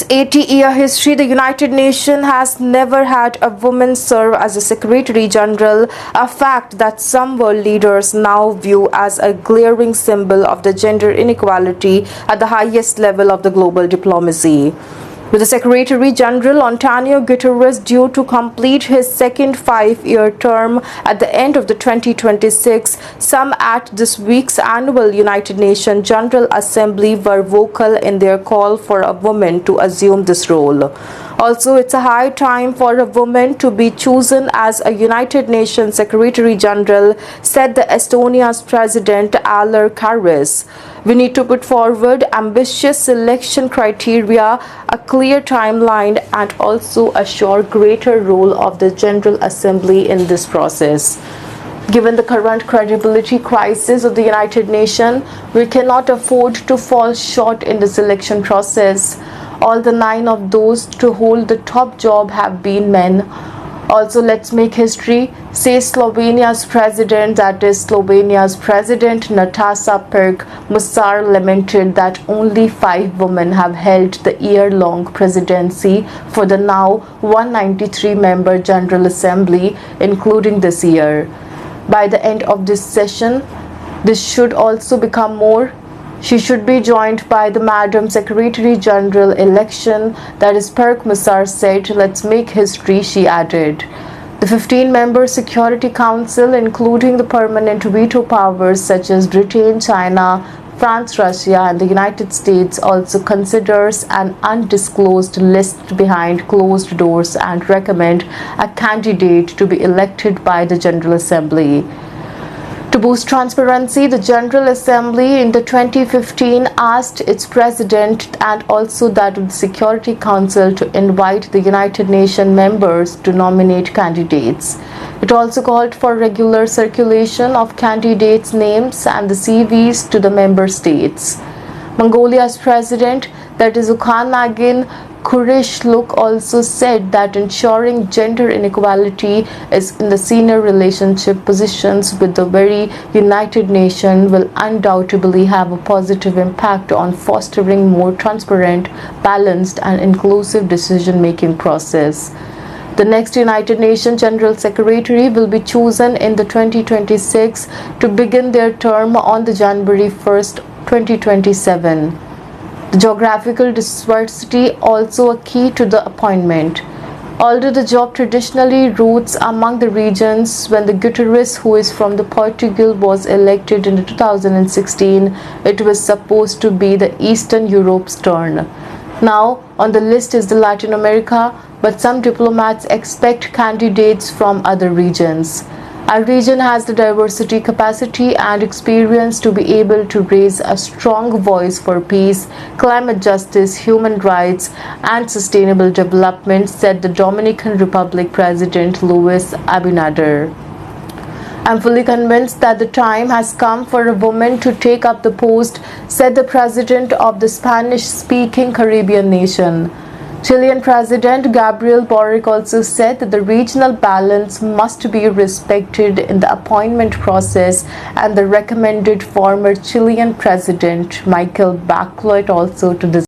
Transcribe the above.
80-year history, the United Nations has never had a woman serve as a Secretary General, a fact that some world leaders now view as a glaring symbol of the gender inequality at the highest level of the global diplomacy. With the Secretary General Antonio Guterres due to complete his second 5-year term at the end of the 2026, some at this week's annual United Nations General Assembly were vocal in their call for a woman to assume this role. Also, it's a high time for a woman to be chosen as a United Nations Secretary General, said the Estonia's President Alar Karis. We need to put forward ambitious selection criteria, a clear timeline, and also assure greater role of the General Assembly in this process. Given the current credibility crisis of the United Nations, we cannot afford to fall short in the selection process. All the 9 of those to hold the top job have been men. Also, let's make history, says Slovenia's president, that is Slovenia's President Nataša Pirc Musar lamented that only 5 women have held the year-long presidency for the now 193-member General Assembly, including this year. By the end of this session, this should also become more. She should be joined by the Madam Secretary General election, that is Pirc Musar said. Let's make history, she added. The 15-member Security Council, including the permanent veto powers such as Britain, China, France, Russia, and the United States, also considers an undisclosed list behind closed doors and recommend a candidate to be elected by the General Assembly. To boost transparency, the General Assembly in the 2015 asked its president and also that of the Security Council to invite the United Nations members to nominate candidates. It also called for regular circulation of candidates' names and the CVs to the member states. Mongolia's president, that is Ukhanagin Kureshluq, also said that ensuring gender inequality is in the senior relationship positions with the very United Nations will undoubtedly have a positive impact on fostering more transparent, balanced, and inclusive decision-making process. The next United Nations General Secretary will be chosen in the 2026 to begin their term on the January 1st, 2027. The geographical diversity also a key to the appointment. Although the job traditionally roots among the regions, when the Guterres, who is from the Portugal, was elected in 2016, it was supposed to be the Eastern Europe's turn. Now on the list is the Latin America, but some diplomats expect candidates from other regions. Our region has the diversity, capacity, and experience to be able to raise a strong voice for peace, climate justice, human rights, and sustainable development, said the Dominican Republic President Luis Abinader. I'm fully convinced that the time has come for a woman to take up the post, said the president of the Spanish-speaking Caribbean nation. Chilean President Gabriel Boric also said that the regional balance must be respected in the appointment process, and the recommended former Chilean President Michael Bachelet also to this